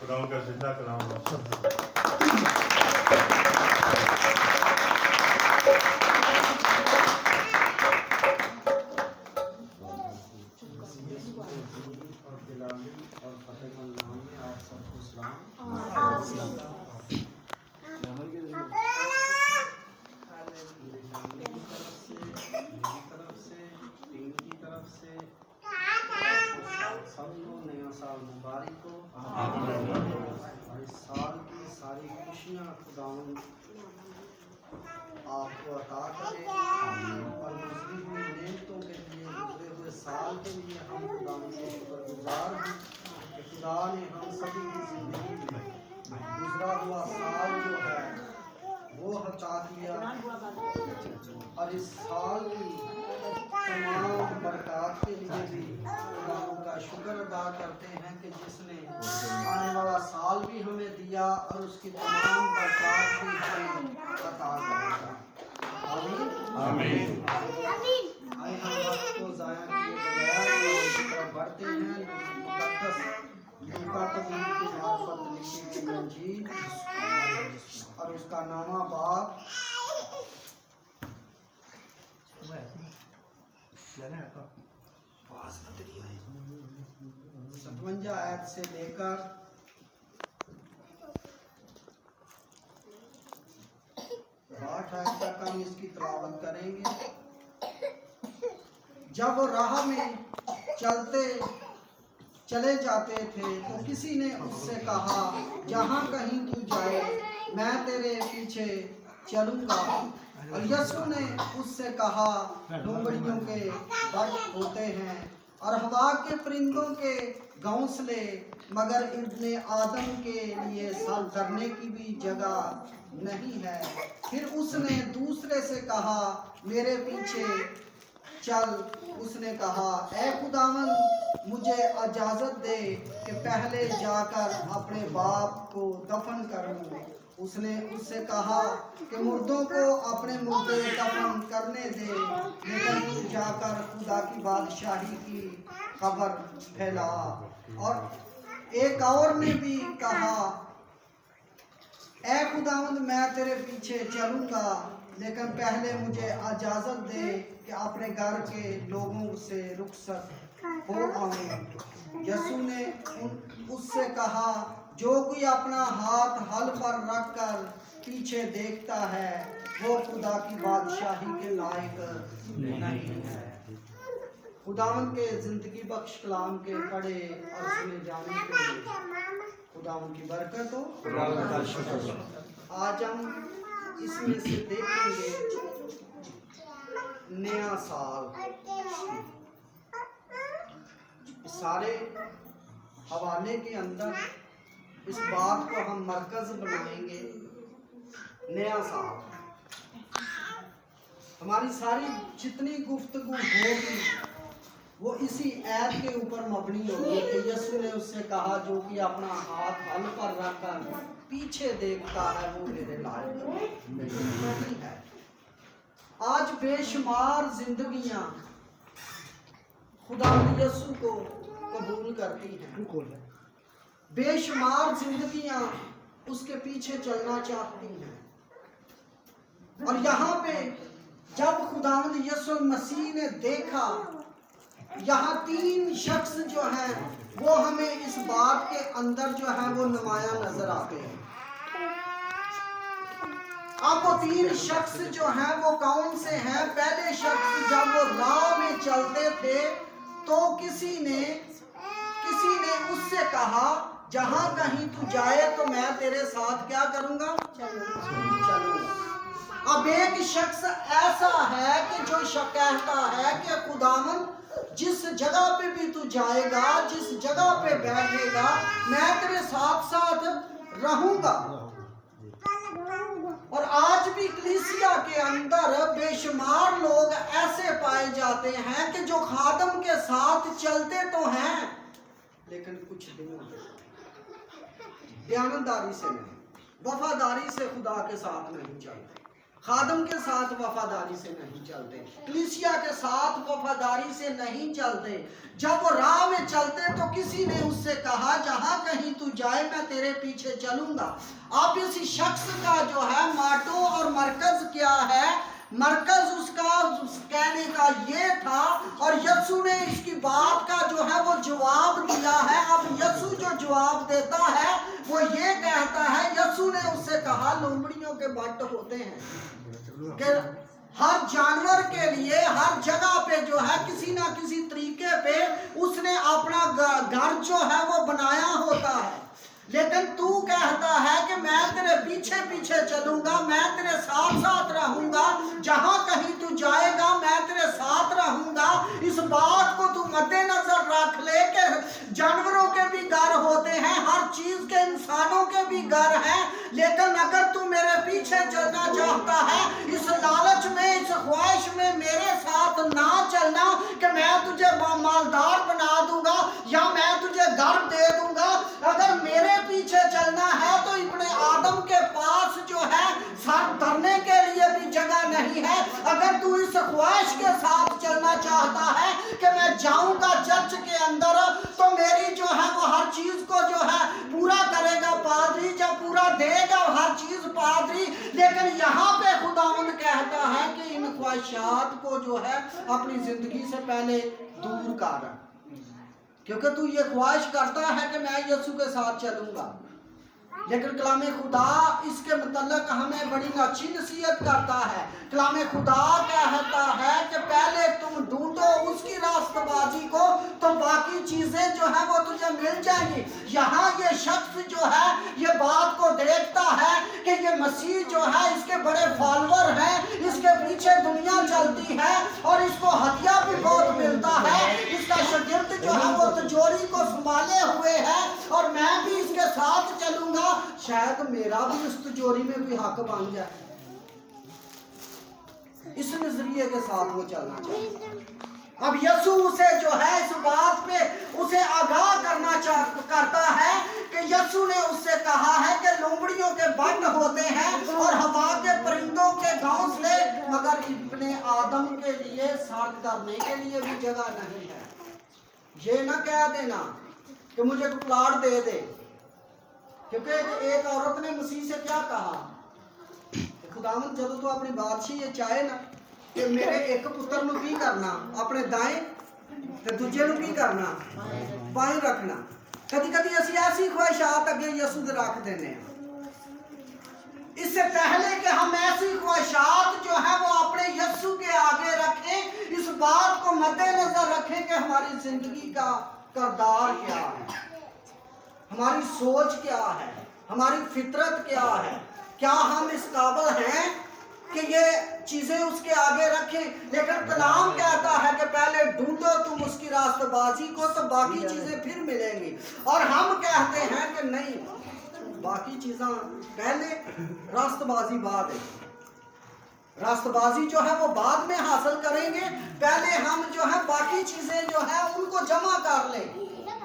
खुदा का जिंदा कलाम آپ کو عطا کرے اور گزری ہوئی نعمتوں کے لیے گزرے ہوئے سال کے لیے ہم خدا کے شکر گزار ہیں کہ خدا نے ہم سبھی کی زندگی میں گزرا ہوا سال جو ہے وہ عطا کیا اور اس سال کی تمام برکات کے لیے بھی خدا کا شکر ادا کرتے ہیں کہ جس نے آنے والا سال بھی ہمیں دیا اور اس کی تمام برکات بھی ہمیں عطا کرے گا۔ آمین آمین۔ آئے ہم وقت کو ضائع کیے بغیر اس کی طرف بڑھتے ہیں مقدس لوکا کی معرفت لکھی گئی انجیل اور اس کا نامہ باب 57 آیت سے لے کر 8 آیت تک ہم اس کی تلاوت کریں گے۔ جب وہ راہ میں چلے جاتے تھے تو کسی نے اس سے کہا جہاں کہیں تو جائے میں تیرے پیچھے چلوں گا، اور یسوع نے اس سے کہا لومڑیوں کے بٹ ہوتے ہیں اور ہوا کے پرندوں کے گھونسلے، مگر ابن آدم کے لیے سر کرنے کی بھی جگہ نہیں ہے۔ پھر اس نے دوسرے سے کہا میرے پیچھے چل۔ اس نے کہا اے خداوند مجھے اجازت دے کہ پہلے جا کر اپنے باپ کو دفن کروں۔ اس نے اس سے کہا کہ مردوں کو اپنے مردے دفن کرنے دے، لیکن تو جا کر خدا کی بادشاہی کی خبر پھیلا۔ اور ایک اور نے بھی کہا اے خداوند میں تیرے پیچھے چلوں گا، لیکن پہلے مجھے اجازت دے کہ اپنے گھر کے لوگوں سے رخصت ہو آؤں۔ یسوع نے اس سے کہا جو کوئی اپنا ہاتھ حل پر رکھ کر پیچھے دیکھتا ہے وہ خدا کی بادشاہی کے لائق نہیں ہے۔ خداوند کے زندگی بخش کلام کے پڑھے اور سنے جانے کے لیے خداوند کی برکت ہو۔ آج ہم اس میں سے دیکھیں گے نیا سال۔ سارے حوالے کے اندر اس بات کو ہم مرکز بنائیں گے، نیا سال۔ ہماری ساری جتنی گفتگو ہوگی وہ اسی ایت کے اوپر مبنی ہوگی کہ یسوع نے اس سے کہا جو کہ اپنا ہاتھ حل پر رکھ کر پیچھے دیکھتا ہے وہ میرے لائق نہیں ہے۔ آج بے شمار زندگیاں خدا یسوع کو قبول کرتی ہیں، بے شمار زندگیاں اس کے پیچھے چلنا چاہتی ہیں، اور یہاں پہ جب خداوند یسوع مسیح نے دیکھا یہاں 3 شخص جو ہیں وہ ہمیں اس بات کے اندر جو ہے وہ نمایاں نظر آتے ہیں۔ اب وہ 3 شخص جو ہیں وہ کون سے ہیں؟ پہلے شخص جب وہ راہ میں چلتے تھے تو کسی نے اس سے کہا جہاں کہیں تو جائے تو میں تیرے ساتھ کیا کروں گا؟ چلوں گا۔ اب ایک شخص ایسا ہے کہ جو کہتا ہے کہ خداوند جس جگہ پہ بھی تو جائے گا، جس جگہ پہ بیٹھے گا میں تیرے ساتھ ساتھ رہوں گا۔ اور آج بھی کلیسیا کے اندر بے شمار لوگ ایسے پائے جاتے ہیں کہ جو خادم کے ساتھ چلتے تو ہیں لیکن کچھ دنوں دیانتداری سے نہیں، وفاداری سے خدا کے ساتھ نہیں چلتے، خادم کے ساتھ وفاداری سے نہیں چلتے، کلیسیا کے ساتھ وفاداری سے نہیں چلتے۔ جب وہ راہ میں چلتے تو کسی نے اس سے کہا جہاں کہیں تو جائے میں तेरे पीछे चलूंगा। अब इस शख्स का जो है माटो और मरकज क्या है, मरकज उसका कहने का ये था, और यीशु ने इसकी बात का जो है वो जवाब दिया है। अब यीशु जो जवाब देता है वो ये कहता है, यीशु ने उससे कहा लोमड़ियों के बट होते हैं कि हर जानवर के लिए हर जगह पे जो है किसी ना किसी तरीके पे उसने अपना घर जो है वो बनाया होता है, लेकिन तू कहता है कि मैं तेरे पीछे पीछे चलूंगा, मैं तेरे साथ साथ रहूंगा, जहां कहीं तू जाएगा मैं तेरे साथ रहूंगा। इस बात को तू मद्देनजर रख ले कि जानवरों के भी घर होते हैं, हर चीज के इंसानों के भी घर हैं, लेकिन अगर तू मेरे पीछे चलना चाहता है, इस लालच में इस ख्वाहिश में मेरे साथ ना चलना कि मैं तुझे मालदार बना दूंगा या मैं तुझे घर दे दूंगा। अगर मेरे पीछे चलना है तो इब्ने आदम के पास जो है सर धरने के लिए भी जगह नहीं है। अगर तू इस ख्वाहिश के साथ चलना चाहता है कि मैं जाऊंगा चर्च के अंदर तो मेरी जो है वो हर चीज को जो है पूरा करेगा पादरी, जब पूरा देगा हर चीज पादरी, लेकिन यहाँ पे खुदावंद कहता है कि इन ख्वाहिशात को जो है अपनी जिंदगी से पहले दूर कर, क्योंकि तू ये ख्वाहिश करता है कि मैं यीशु के साथ चलूंगा, लेकिन कलाम खुदा इसके मतलब हमें बड़ी अच्छी नसीहत करता है। कलाम खुदा कहता है कि पहले तुम ढूंढो उसकी रास्तबाजी को तो बाकी चीजें जो है वो तुझे मिल जाएंगी। यहाँ ये शख्स जो है ये बात को देखता है कि ये मसीह जो है इसके बड़े फॉलोअर हैं, इसके पीछे दुनिया चलती है और इसको हदिया भी बहुत मिलता है, इसका शागिर्द जो है वो तिजोरी को संभाले हुए है और मैं भी इसके साथ चलूंगा, शायद मेरा भी उस तिजोरी में भी हक बन जाए। इस नजरिए के साथ वो चलना चाहिए। अब यीशु उसे जो है इस बात पे उसे आगाह करता है कि यीशु ने उससे कहा है कि लोमड़ियों के बट होते हैं और हवा के परिंदों के घोंसले, मगर इब्ने आदम के लिए सर करने के लिए भी जगह नहीं है। ये ना कह देना कि मुझे तो प्लाट दे दे, क्योंकि एक औरत ने मसीह से क्या कहा, खुदावंद जब तू अपनी बादशाही ये चाहे ना कि मेरे एक पुत्र नु की करना अपने दाएं ते दूजे नु की करना बाएं रखना। कदी कदी असी ऐसी ख्वाहिशात अगे यीशु दे रख देने, इससे पहले कि हम ऐसी ख्वाहिशात जो है वो अपने यीशु के आगे रखें, इस बात को मद्देनजर रखें कि हमारी जिंदगी का किरदार क्या है, हमारी सोच क्या है, हमारी फितरत क्या है, क्या हम इस काबिल हैं कि ये चीजें उसके आगे रखें। लेकिन कलाम कहता है कि पहले ढूंढो तुम उसकी रास्तबाजी को तो बाकी चीजें फिर मिलेंगी, और हम कहते हैं कि नहीं, बाकी चीजें पहले, रास्तबाजी बाद है। रास्तबाजी जो है वो बाद में हासिल करेंगे, पहले हम जो है बाकी चीजें जो है उनको जमा कर लें,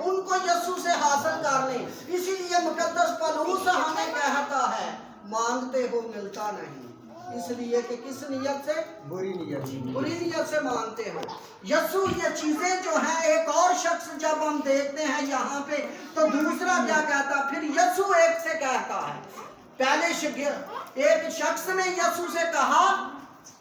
उनको यीशु से हासिल कर लें। इसीलिए मुकद्दस पौलुस हमें कहता है मांगते हो मिलता नहीं, इसलिए कि किस नियत से, बुरी नियत से मांगते हो। यीशु ये चीजें जो है, एक और शख्स जब हम देखते हैं यहाँ पे तो दूसरा क्या कहता, फिर यीशु एक से कहता है, पहले एक शख्स ने यीशु से कहा,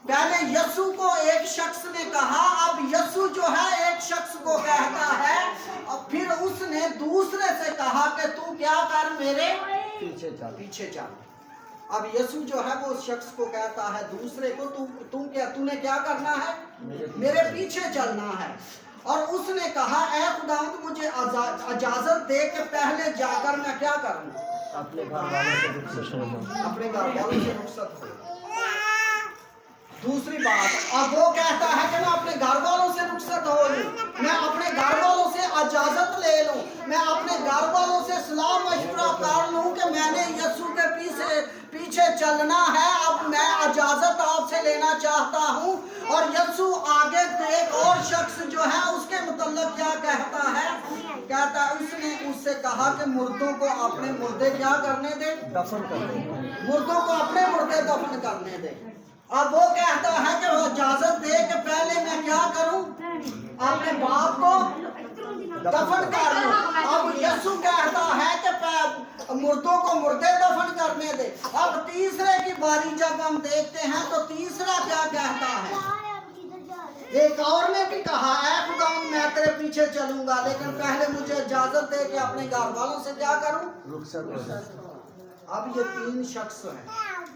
पहले यीशु को एक शख्स ने कहा, अब यीशु जो है एक शख्स को कहता है, और फिर उसने दूसरे से कहा कि तू क्या कर, मेरे पीछे चल। अब यीशु जो है वो शख्स को कहता है दूसरे को, तूने क्या करना है, मेरे पीछे चलना है। और उसने कहा ऐ खुदावंद मुझे इजाजत दे कि पहले जाकर मैं क्या करूं, अपने घर वालों से रुखसत हो। दूसरी बात, अब वो कहता है कि मैं अपने घर वालों से रुखसत हो लूं, मैं अपने घर वालों से इजाजत ले लूं, मैं अपने घर वालों से सलाह मशवरा कर लूं कि मैंने यीशु के पीछे चलना है, अब मैं इजाजत आपसे लेना चाहता हूं। और यीशु आगे एक और शख्स जो है उसके मतलब क्या कहता है, कहता है उसने उससे कहा कि मुर्दों को अपने मुर्दे क्या करने दे, दफन करने, मुर्दों को अपने मुर्दे दफन करने दे। अब वो कहता है कि वो इजाजत दे कि पहले मैं क्या करूं, अपने बाप को दफन कर लूं। अब यीशु कहता है कि मुर्दों को मुर्दे दफन करने दे। अब तीसरे की बारी जब हम देखते हैं तो तीसरा क्या कहता है? एक और ने भी कहा, ऐ खुदावंद मैं तेरे पीछे चलूंगा, लेकिन पहले मुझे इजाजत दे कि अपने घर वालों से क्या करूं? अब ये तीन शख्स हैं,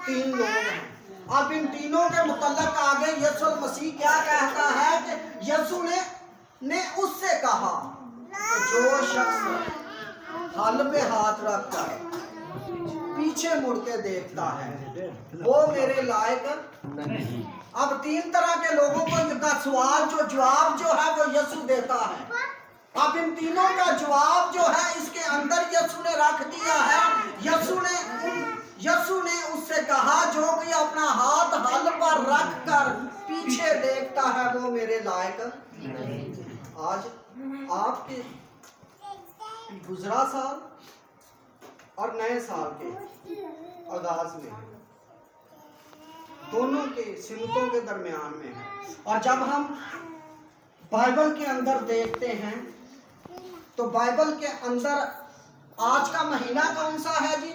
तीन लोग हैं। अब इन तीनों के मुतल्लक आगे यीशु मसीह क्या कहता है कि यीशु ने उससे कहा कि जो शख्स हल पे हाथ रखकर पीछे मुड़ के देखता है वो मेरे लायक नहीं। अब तीन तरह के लोगों को इनका सवाल जो जवाब जो है वो यीशु देता है। अब इन तीनों का जवाब जो है इसके अंदर यीशु ने रख दिया है। यीशु ने उससे कहा जो कि अपना हाथ हल पर रख कर पीछे देखता है वो मेरे लायक नहीं। आज आपके गुजरा साल और नए साल के आगाज में दोनों के सिमतों के दरमियान में है। और जब हम बाइबल के अंदर देखते हैं तो बाइबल के अंदर आज का महीना कौन सा है जी?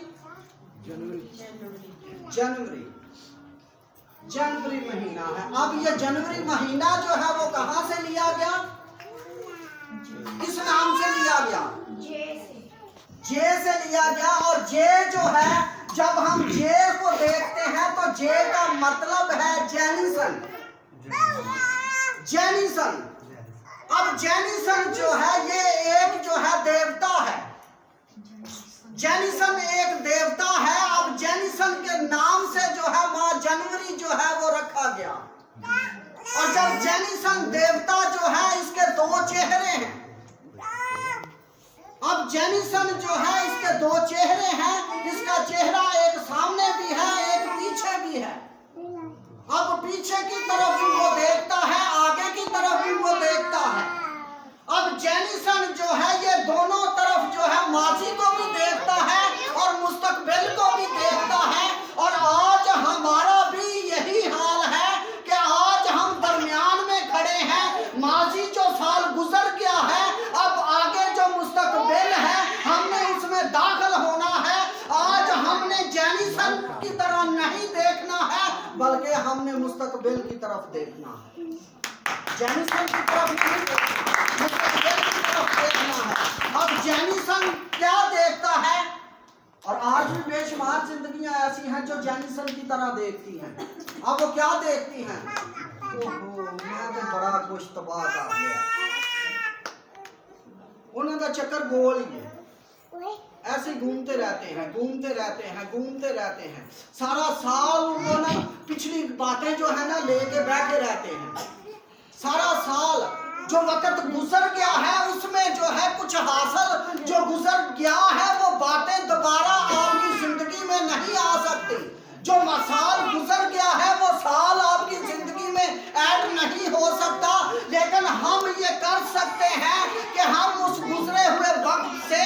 जनवरी महीना है। अब ये जनवरी महीना जो है वो कहां से लिया गया? किस नाम से लिया गया? जे से लिया गया। और जे जो है, जब हम जे को देखते हैं तो जे का मतलब है जैनिसन। अब जैनिसन जो है ये एक जो है देवता है। जैनिसन एक देवता है। अब जैनिसन के नाम से जो है माँ जनवरी जो है वो रखा गया। और जब जैनिसन देवता जो है इसके दो चेहरे हैं। अब जैनिसन जो है इसके दो चेहरे हैं। इसका चेहरा एक सामने भी है, एक पीछे भी है। अब पीछे की तरफ भी वो देखता है, आगे की तरफ भी वो देखता है। अब जैनिसन जो है ये दोनों तरफ जो है माजी को भी देखता है और मुस्तकबिल को भी देखता है। और आज हमारा भी यही हाल है कि आज हम दरमियान में खड़े हैं। माजी जो साल गुजर गया है, अब आगे जो मुस्तकबिल है हमने उसमें दाखिल होना है। आज हमने जैनिसन की तरह नहीं देखना है बल्कि हमने मुस्तकबिल की तरफ देखना है। जैनिसन की तरफ नहीं देखना, मुस्तकबिल की तरफ देखना है। अब जैनिसन क्या देखता है? और आज भी बेशुमार जिंदगियां ऐसी हैं जो जैनिसन की तरह देखती हैं। अब वो क्या देखती हैं? ओहो मैं तो बड़ा कुछ तबाह कर गया। उनका चक्कर गोल ही है, ऐसे घूमते रहते हैं। सारा साल वो ना पिछली बातें जो है ना लेके बैठे रहते हैं। सारा साल जो वक्त गुजर गया है उसमें जो है कुछ हासिल जो गुजर गया है वो बातें दोबारा आपकी जिंदगी में नहीं आ सकती। जो साल गुजर गया है वो साल आपकी जिंदगी में ऐड नहीं हो सकता। लेकिन हम ये कर सकते हैं कि हम उस गुजरे हुए वक्त से,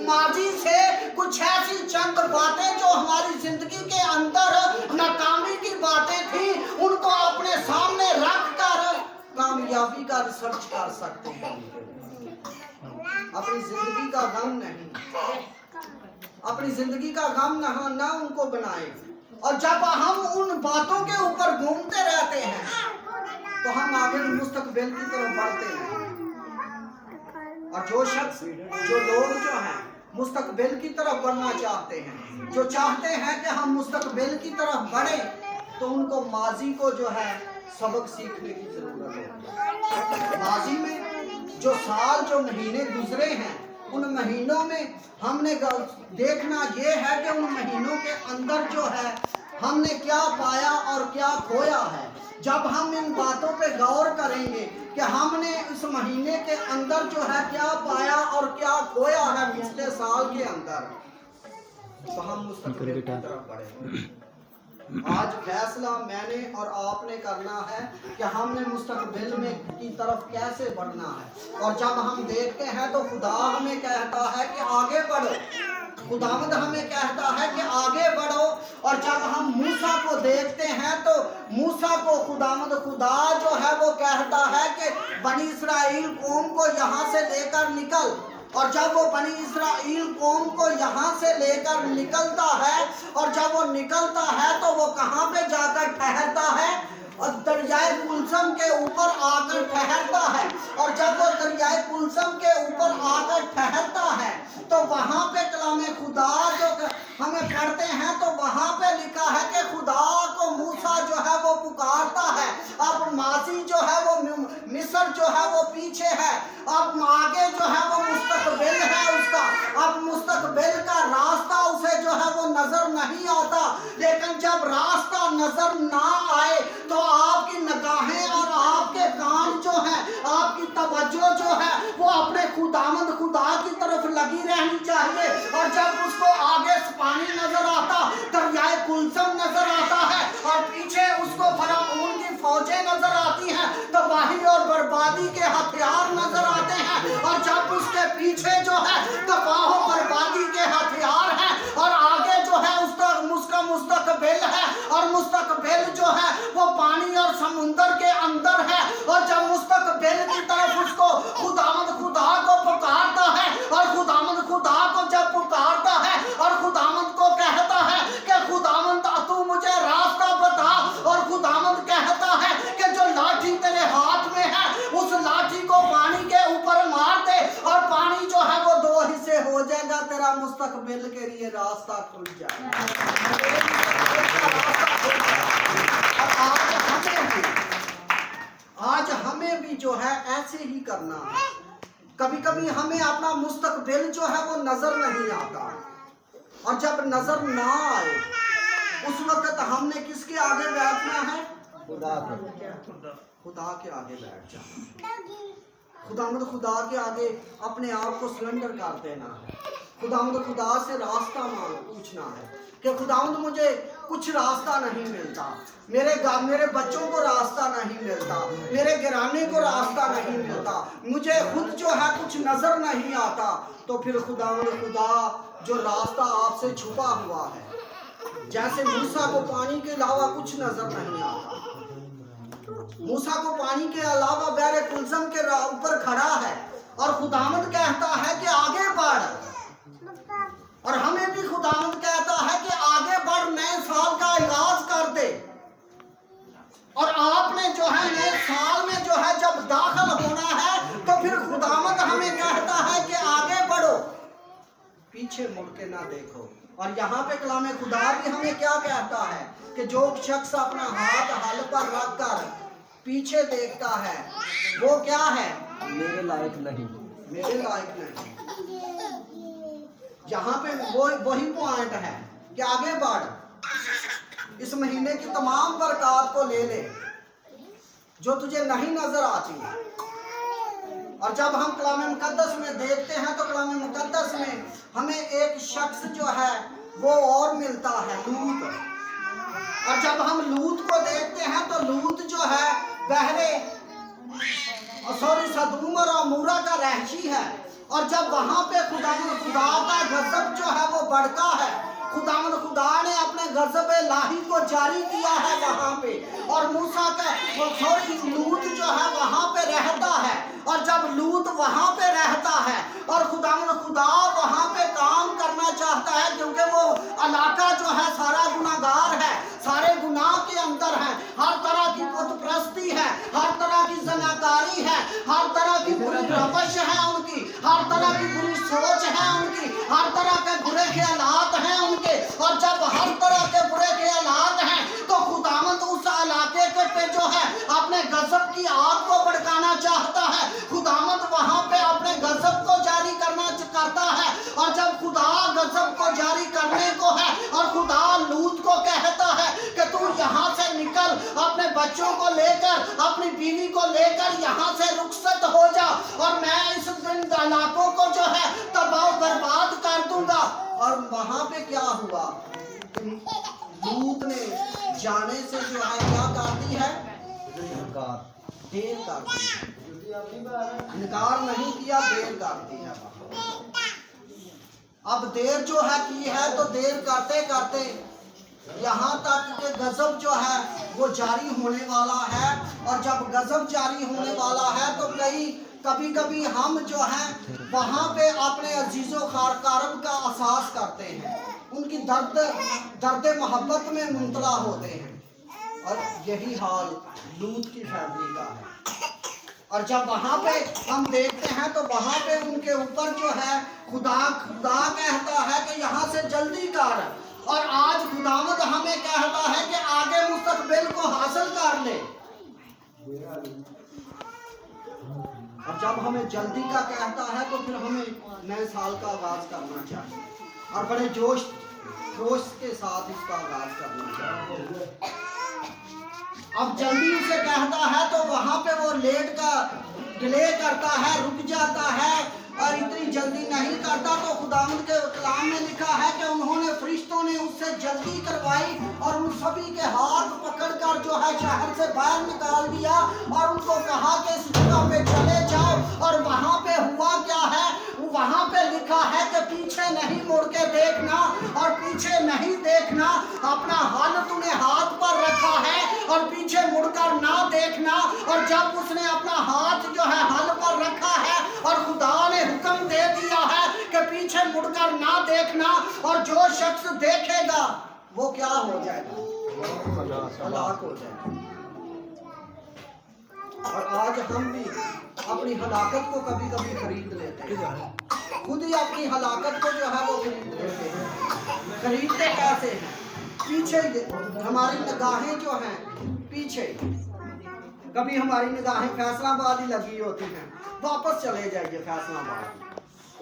माजी से कुछ ऐसी चंद बातें जो हमारी जिंदगी के अंदर नाकामी की बातें थी उनको अपने सामने रख कर कामयाबी का रिसर्च कर सकते हैं। अपनी जिंदगी का गम नहीं, अपनी जिंदगी का गम ना उनको बनाए। और जब हम उन बातों के ऊपर घूमते रहते हैं तो हम आगे मुस्तकबिल की तरफ बढ़ते हैं। और जो शख्स, जो लोग जो हैं मुस्तकबिल की तरफ बढ़ना चाहते हैं, जो चाहते हैं कि हम मुस्तकबिल की तरफ बढ़ें, तो उनको माजी को जो है सबक सीखने की जरूरत है। माजी में जो साल, जो महीने गुजरे हैं, उन महीनों में हमने देखना ये है कि उन महीनों के अंदर जो है हमने क्या पाया और क्या खोया है। जब हम इन बातों पे गौर करेंगे कि हमने इस महीने के अंदर जो है क्या पाया और क्या खोया है पिछले साल के अंदर, तो हम मुस्तकबिल की तरफ बढ़ेंगे। आज फैसला मैंने और आपने करना है कि हमने मुस्तकबिल में की तरफ कैसे बढ़ना है। और जब हम देखते हैं तो खुदा हमें कहता है कि आगे बढ़ो, खुदावंद हमें कहता है कि आगे बढ़ो। और जब हम मूसा को देखते हैं तो मूसा को खुदा जो है वो कहता है कि बनी इस्राएल कौम को यहाँ से लेकर निकल اور جب وہ بنی اسرائیل قوم کو یہاں سے لے کر نکلتا ہے اور جب وہ نکلتا ہے تو وہ کہاں پہ جا کر ٹھہرتا ہے؟ اور دریائے کلثم کے اوپر آ کر ٹھہرتا ہے۔ اور جب وہ دریائے کلثم کے اوپر آ کر ٹھہرتا ہے تو وہاں پہ کلام خدا جو ہمیں پڑھتے ہیں تو وہاں پہ لکھا ہے کہ خدا کو موسیٰ جو ہے وہ پکارتا ہے۔ اب ماضی جو ہے وہ مصر جو ہے وہ پیچھے ہے، اب آگے جو ہے وہ مستقبل ہے اس کا۔ اب مستقبل کا راستہ اسے جو ہے وہ نظر نہیں آتا، لیکن جب راستہ نظر نہ آئے تو آپ کی نگاہیں اور آپ کے کان جو ہیں، آپ کی توجہ جو ہے وہ اپنے خداوند خدا کی طرف لگی رہنی چاہیے۔ اور جب اس کو آگے پانی نظر آتا، دریائے کلثم نظر آتا ہے اور پیچھے اس کو فرعون کی فوجیں نظر آتی ہیں، تباہی اور بربادی کے ہتھیار نظر آتے ہیں، اور جب اس کے پیچھے جو ہے تباہ و بربادی کے ہتھیار ہیں اور آگے جو ہے اس کا مستقبل ہے، اور مستقبل جو ہے وہ پانی اور سمندر کے اندر ہے، اور جب مستقبل کی طرف اس کو خداوند خدا کو پکارتا ہے اور خداوند خدا کو جب پکارتا ہے اور خداوند کو کہتا ہے کہ خداوند تو مجھے راستہ بتا، اور خداوند کہتا ہے کہ جو لاٹھی تیرے ہاتھ میں ہے اس لاٹھی کو پانی کے اوپر مار دے اور پانی جو ہے وہ دو حصے ہو جائے گا، تیرا مستقبل کے لیے راستہ کھل جائے گا۔ آج ہمیں بھی جو ہے ایسے ہی کرنا ہے۔ کبھی کبھی ہمیں اپنا مستقبل جو ہے وہ نظر نہیں آتا، اور جب نظر نہ آئے اس وقت ہم نے کس کے آگے بیٹھنا ہے؟ خدا کے آگے بیٹھ جانا۔ خداوند خدا کے آگے اپنے آپ کو سرنڈر کر دینا ہے۔ خداوند خدا سے راستہ پوچھنا ہے کہ خداوند مجھے کچھ راستہ نہیں ملتا، میرے بچوں کو راستہ نہیں ملتا، میرے گھرانے کو راستہ نہیں ملتا، مجھے خود جو ہے کچھ نظر نہیں آتا۔ تو پھر خداوند خدا جو راستہ آپ سے چھپا ہوا ہے، جیسے موسیٰ کو پانی کے علاوہ کچھ نظر نہیں آتا، موسیٰ کو پانی کے علاوہ بحر کلثم کے اوپر کھڑا ہے اور خداوند کہتا ہے کہ آگے بڑھ، اور ہمیں بھی خداوند کہتا ہے کہ آگے بڑھ، نئے سال کا آغاز کر دے۔ اور آپ نے جو ہے نئے سال میں جو ہے جب داخل ہونا ہے تو پھر خداوند ہمیں کہتا ہے کہ آگے بڑھو، پیچھے مڑ کے نہ دیکھو۔ اور یہاں پہ کلام خدا بھی ہمیں کیا کہتا ہے کہ جو شخص اپنا ہاتھ حل پر رکھ کر پیچھے دیکھتا ہے وہ کیا ہے؟ میرے لائق نہیں، میرے لائق نہیں۔ یہاں پہ وہی پوائنٹ ہے کہ آگے بڑھ، اس مہینے کی تمام برکات کو لے لے جو تجھے نہیں نظر آتی۔ اور جب ہم کلام مقدس میں دیکھتے ہیں تو کلام مقدس میں ہمیں ایک شخص جو ہے وہ اور ملتا ہے، لوط۔ اور جب ہم لوط کو دیکھتے ہیں تو لوط جو ہے سدوم اور عمورہ کا رہائشی ہے، اور جب وہاں پہ خداوند خدا کا غضب جو ہے وہ بڑھتا ہے، خداوند خدا نے اپنے غضب الہی کو جاری کیا ہے وہاں پہ، اور موسیٰ کا لوط جو ہے وہاں پہ رہتا ہے۔ اور جب لوط وہاں پہ رہتا ہے اور خداوند خدا وہاں پہ کام کرنا چاہتا ہے، کیونکہ وہ علاقہ جو ہے سارا گناہگار ہے، سارے گناہ کے اندر ہے، ہر طرح کی بت پرستی ہے، ہر طرح کی زناکاری ہے، ہر طرح کی بری روش ہے ان کی، ہر طرح کی بری سوچ ہے ان کی، ہر طرح کے برے خیالات ہیں ان کے۔ اور جب ہر طرح کے برے خیالات ہیں تو خداوند اس علاقے پہ جو ہے اپنے غضب کی آگ کو بھڑکانا چاہتا ہے، خداوند وہاں پہ اپنے غضب کو جاری کرتا ہے۔ اور جب خدا غضب کو جاری کرنے کو ہے اور خدا لوط کو کہتا ہے کہ تو یہاں سے نکل، اپنے بچوں کو لے کر، اپنی بیوی کو لے کر یہاں سے رخصت ہو جا، اور میں اس علاقوں کو جو ہے تباہ و برباد کر دوں گا۔ اور وہاں پہ کیا ہوا؟ لوط نے جانے سے جو ہے کیا کر دی ہے؟ دیر کر دی، انکار نہیں کیا، دیر کر دی ہے۔ اب دیر جو ہے کی ہے تو دیر کرتے کرتے یہاں تک کہ غضب جو ہے وہ جاری ہونے والا ہے، اور جب غضب جاری ہونے والا ہے تو کئی कभी कभी हम जो है वहाँ पे अपने अजीज़ो कारब का एहसास करते हैं, उनकी दर्द मोहब्बत में मुबतला होते हैं। और यही हाल लूत की फैमिली का है। और जब वहाँ पे हम देखते हैं तो वहाँ पे उनके ऊपर जो है खुदा कहता है कि यहाँ से जल्दी कर, और आज खुदावंद हमें कहता है कि आगे मुस्तकबिल को हासिल कर ले। और जब हमें जल्दी का कहता है तो फिर हमें नए साल का आगाज करना चाहिए और बड़े जोश के साथ इसका आगाज करना चाहिए। अब जल्दी उसे कहता है तो वहां पे वो डिले करता है, रुक जाता है और इतनी जल्दी नहीं करता। तो खुदावंद के कलाम में लिखा है कि उन्होंने फरिश्तों ने उससे जल्दी करवाई और उन सभी के हाथ पकड़कर जो है शहर से बाहर निकाल दिया और उनको कहा कि इस जगह पे चले जाओ। और वहां पे हुआ क्या है, वहां पे लिखा है कि पीछे नहीं मुड़ के देखना और पीछे नहीं देखना, अपना हल तूने हाथ पर रखा है और पीछे मुड़कर ना देखना। और जब उसने अपना हाथ जो है हल पर रखा है और खुदा ने हुक्म दे दिया है कि पीछे मुड़कर ना देखना, और जो शख्स देखेगा वो क्या हो जाएगा, हलाक हो जाएगा। और आज हम भी अपनी हलाकत को कभी कभी खरीद लेते हैं, खुद ही अपनी हलाकत को जो है वो खरीद लेते हैं। खरीदते कैसे हैं? पीछे हमारी निगाहें जो हैं पीछे, कभी हमारी निगाहें फैसलाबाद ही लगी होती हैं, वापस चले जाइए फैसलाबाद,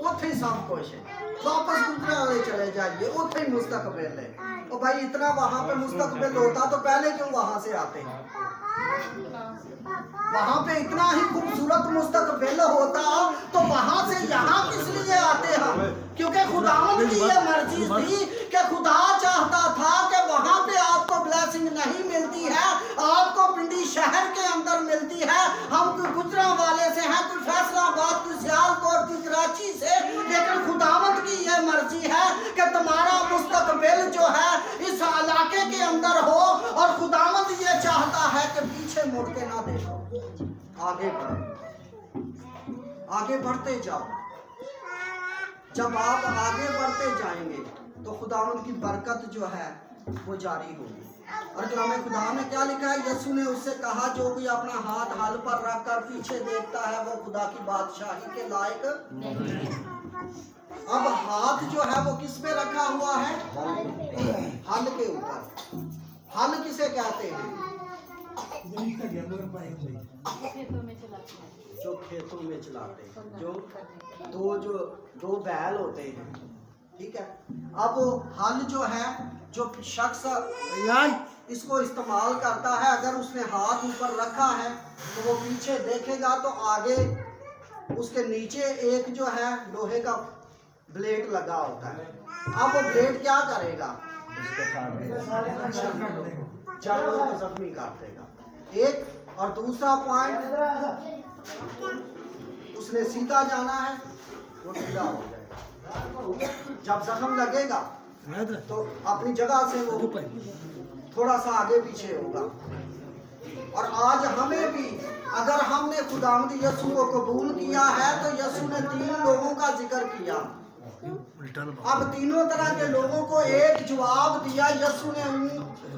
उथे सब कुछ है, वापस दूसरे वाले चले जाइए, उथे मुस्तकबिल है। और भाई इतना वहां पे मुस्तकबिल होता तो पहले क्यों वहां से आते हैं? वहां पे इतना ही खूबसूरत मुस्तकबिल होता तो वहां से यहाँ किस लिए आते हम? क्योंकि खुदावंद की ये मर्जी थी कि खुदा चाहता था कि वहां पे आपको ब्लेसिंग नहीं मिलती है, आपको पिंडी शहर के अंदर मिलती है। हम कोई गुजरा वाले से हैं, कोई फैसलाबाद, कोई सियालकोट, कोई कराची से, लेकिन खुदावंद की ये मर्जी है कि तुम्हारा मुस्तकबिल जो है इस इलाके के अंदर हो। और खुदावंद ये चाहता है कि पीछे मुड़ के ना देखो, आगे बढ़ो, आगे बढ़ते जाओ। जब आप आगे बढ़ते जाएंगे तो खुदावंद की बरकत जो है वो जारी होगी। और कलाम खुदा में क्या लिखा है? यीशु ने उससे कहा, जो कोई अपना हाथ हल पर रखकर पीछे देखता है वो खुदा की बादशाही के लायक नहीं। अब हाथ जो है वो किस पे रखा हुआ है? हल के ऊपर। हल किसे कहते हैं? जो खेतों में चलाते हैं, जो दो बैल होते हैं, ठीक है। अब हल जो है, जो शख्स इसको इस्तेमाल करता है, अगर उसने हाथ ऊपर रखा है तो वो पीछे देखेगा तो आगे उसके नीचे एक जो है लोहे का ब्लेड लगा होता है। अब वो ब्लेड क्या करेगा? जानवर को जख्मी कर देगा। एक और दूसरा पॉइंट, उसने सीधा जाना है, वो सीधा हो जाएगा। जब जख्म लगेगा तो अपनी जगह से वो थोड़ा सा आगे पीछे होगा। और आज हमें भी, अगर हमने खुदावंद यीशु को कबूल किया है तो यीशु ने 3 लोगों का जिक्र किया। अब तीनों तरह के लोगों को एक जवाब दिया।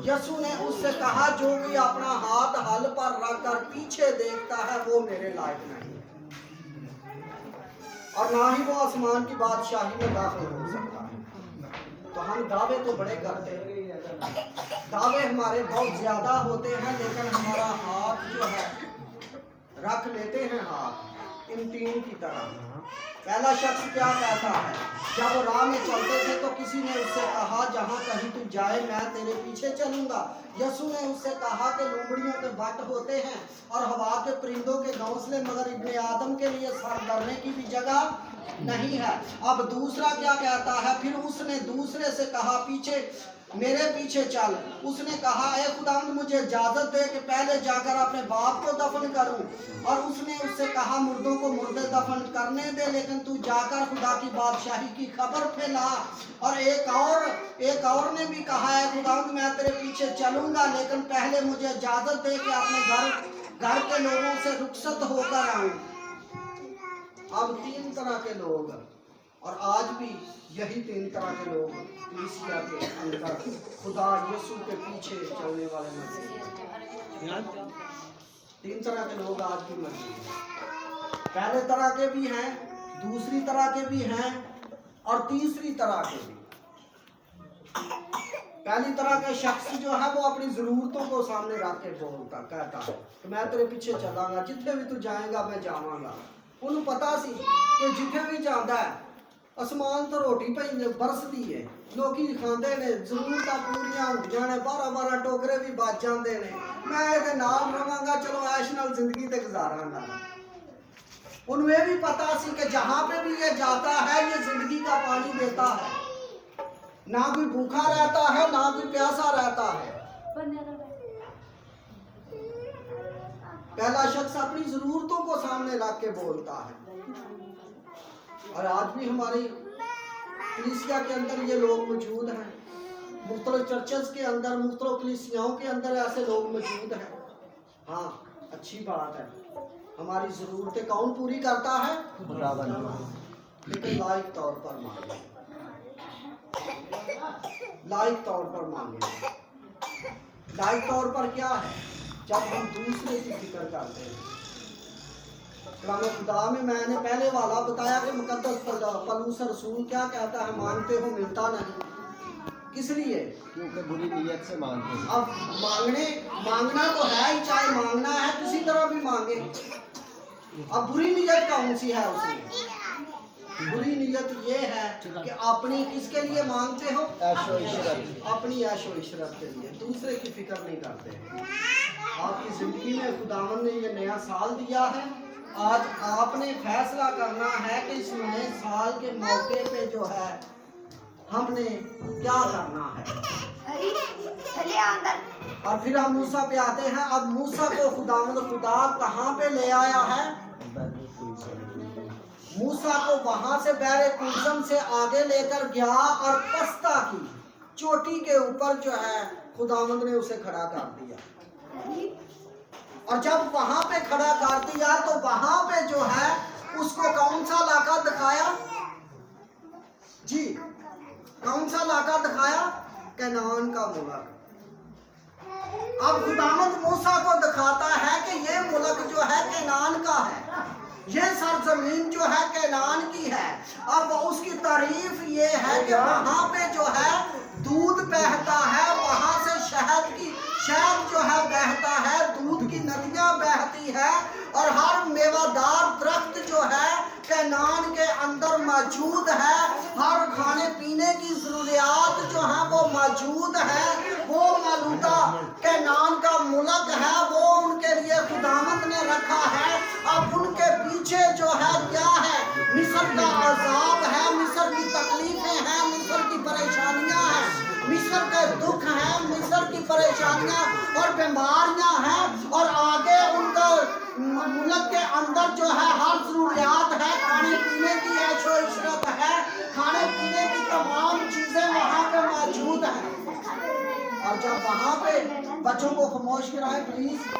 यीशु ने उससे कहा, जो भी अपना हाथ हल पर रखकर पीछे देखता है वो मेरे लायक नहीं, और ना ही वो आसमान की बादशाही में दाखिल हो सकता है। तो हम दावे तो बड़े करते हैं, दावे हमारे बहुत ज्यादा होते हैं, लेकिन हमारा हाथ जो है रख लेते हैं हाथ इन 3 की तरह। पहला शख्स क्या कहता है? जब वो राह में चलते थे तो किसी ने उससे कहा, जहाँ कहीं तू जाए मैं तेरे पीछे चलूंगा। यीशु ने उससे कहा कि लोमड़ियों के बट होते हैं और हवा के परिंदों के घोंसले, मगर इब्ने आदम के लिए सर धरने की भी जगह नहीं है। अब दूसरा क्या कहता है? फिर उसने दूसरे से कहा, पीछे मेरे पीछे चल। उसने कहा, ऐ खुदावंद मुझे इजाजत दे कि पहले जाकर अपने बाप को दफन करूं। और उसने उससे कहा, मुर्दों को मुर्दे दफन करने दे, लेकिन तू जाकर खुदा की बादशाही की खबर फैला। और एक और ने भी कहा है, खुदावंद मैं तेरे पीछे चलूंगा, लेकिन पहले मुझे इजाजत दे कि अपने घर के लोगों से रुखसत होकर आऊं। اب 3 طرح کے لوگ، اور آج بھی یہی 3 طرح کے لوگ کلیسیا کے اندر خدا یسوع کے پیچھے چلنے والے مسیح، 3 طرح کے لوگ آج بھی موجود ہیں۔ پہلے طرح کے بھی ہیں، دوسری طرح کے بھی ہیں، اور تیسری طرح کے بھی۔ پہلی طرح کے شخص جو ہے وہ اپنی ضرورتوں کو سامنے رکھ کے بولتا کہتا ہے کہ میں تیرے پیچھے چلاں گا، جتنے بھی تو جائیں گا میں جاواں گا۔ انہوں پتا سی کہ جتنے بھی جانا ہے آسمان تو روٹی پہ برستی ہے، لوکی کھاندے نے، ضرورتاں پوریاں ہوندیاں نے، 12 ٹوکرے بھی بچ جاندے نے، میں یہ نال رہاں گا، چلو عیش نال زندگی تے گزاراں گا۔ انہوں یہ بھی پتا سی کہ جہاں پہ بھی یہ جاتا ہے یہ زندگی کا پانی دیتا ہے، نہ کوئی بھوکا رہتا ہے نہ کوئی پیاسا رہتا ہے۔ پہلا شخص اپنی ضرورتوں کو سامنے رکھ کے بولتا ہے، اور آج بھی ہماری کلیسیا کے اندر یہ لوگ موجود ہیں، مختلف چرچز کے اندر، مختلف کلیسیاؤں کے اندر ایسے لوگ موجود ہیں۔ ہاں اچھی بات ہے، ہماری ضرورتیں کون پوری کرتا ہے؟ لیکن لائق طور پر مانگے، لائق طور پر مانگے۔ لائق طور پر کیا ہے؟ جب ہم دوسرے کی فکر کرتے ہیں۔ کلام خدا میں نے پہلے والا بتایا کہ مقدس پولس رسول کیا کہتا ہے؟ مانگتے ہو ملتا نہیں، کس لیے؟ کیونکہ بری نیت سے مانگتے ہیں۔ اب مانگنا تو ہے ہی، چاہے مانگنا ہے کسی طرح بھی مانگے۔ اب بری نیت کون سی ہے اس میں؟ بری نیت یہ ہے کہ اپنی کس کے لیے مانگتے ہو؟ عیش و عشرت، اپنی عیش و عشرت کے لیے، دوسرے کی فکر نہیں کرتے۔ آپ کی زندگی میں خداوند نے یہ نیا سال دیا ہے، آج آپ نے فیصلہ کرنا ہے کہ اس نئے سال کے موقع پہ جو ہے ہم نے کیا کرنا ہے۔ اور پھر ہم موسیٰ پہ آتے ہیں۔ اب موسیٰ کو خدا کہاں پہ لے آیا ہے؟ موسیٰ کو وہاں سے بحر کلثم سے آگے لے کر گیا اور پستہ کی چوٹی کے اوپر جو ہے خداوند نے اسے کھڑا کر دیا، اور جب وہاں پہ کھڑا کر دیا تو وہاں پہ جو ہے اس کو کون سا علاقہ دکھایا؟ جی کون سا علاقہ دکھایا؟ کنعان کا ملک۔ اب خداوند موسیٰ کو دکھاتا ہے کہ یہ ملک جو ہے کنعان کا ہے، یہ سرزمین جو ہے کنعان کی ہے۔ اب اس کی تعریف یہ ہے کہ وہاں پہ جو ہے دودھ بہتا ہے، وہاں سے شہد جو ہے بہتا ہے، دودھ کی ندیاں بہتی ہے، اور ہر میوہ دار درخت جو ہے کنعان کے اندر موجود ہے، ہر کھانے پینے کی ضروریات جو ہیں وہ موجود ہے۔ وہ مولودہ کنعان کا ملک ہے، وہ ان کے لیے خداوند نے رکھا ہے۔ اب ان کے پیچھے جو ہے کیا ہے؟ مصر کا عذاب ہے، مصر کی تکلیفیں ہیں، مصر کی پریشانیاں ہیں، مصر کے دکھ ہیں، مصر کی پریشانیاں اور بیماریاں ہیں، اور آگے ان کا ملک کے اندر جو ہے ہر ضروریات ہے، کھانے پینے کی عیش و عشرت ہے، کھانے پینے کی تمام چیزیں وہاں پہ موجود ہیں۔ اور جب وہاں پہ بچوں کو خاموش کرائیں پلیز،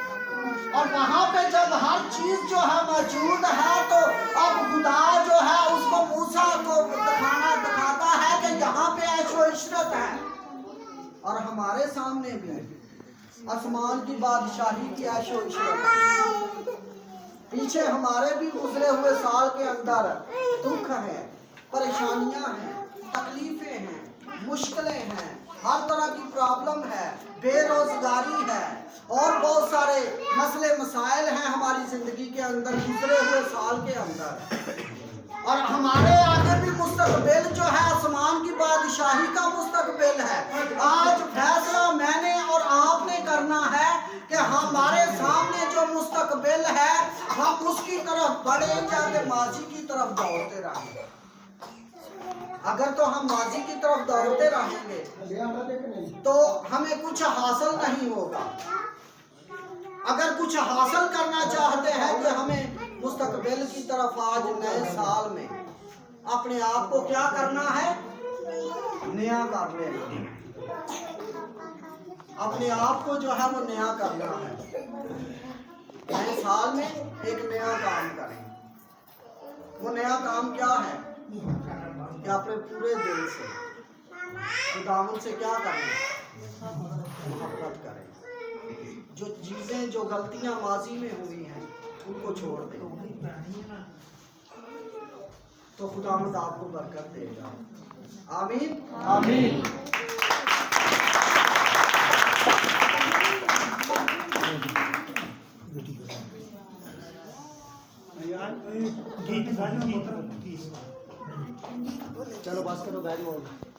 اور وہاں پہ جب ہر چیز جو ہے موجود ہے تو اب خدا جو ہے اس کو موسیٰ کو دکھاتا ہے کہ یہاں پہ عیش و عشرت ہے۔ اور ہمارے سامنے بھی آسمان کی بادشاہی کی عیش و عشرت ہے۔ پیچھے ہمارے بھی گزرے ہوئے سال کے اندر دکھ ہے، پریشانیاں ہیں، تکلیفیں ہیں، مشکلیں ہیں، ہر طرح کی پرابلم ہے، بے روزگاری ہے، اور بہت سارے مسئلے مسائل ہیں ہماری زندگی کے اندر گزرے ہوئے سال کے اندر۔ اور ہمارے آگے بھی مستقبل جو ہے آسمان کی بادشاہی کا مستقبل ہے۔ آج فیصلہ میں نے اور آپ نے کرنا ہے کہ ہمارے سامنے جو مستقبل ہے ہم اس کی طرف بڑھیں یا کہ ماضی کی طرف دوڑتے رہیں۔ اگر تو ہم ماضی کی طرف دوڑتے رہیں گے تو ہمیں کچھ حاصل نہیں ہوگا۔ اگر کچھ حاصل کرنا چاہتے ہیں کہ ہمیں مستقبل کی طرف آج نئے سال میں اپنے آپ کو کیا کرنا ہے؟ نیا کر لینا، اپنے آپ کو جو ہے وہ نیا کرنا ہے۔ نئے سال میں ایک نیا کام کریں۔ وہ نیا کام کیا ہے کہ اپنے پورے دل سے خداوند سے کیا کریں؟ محبت کریں. جو چیزیں جو غلطیاں ماضی میں ہوئی ہیں ان کو چھوڑ دیں تو خداوند آپ کو برکت دے گا. آمین آمین. چلو بس کرو بیٹھ جاؤ.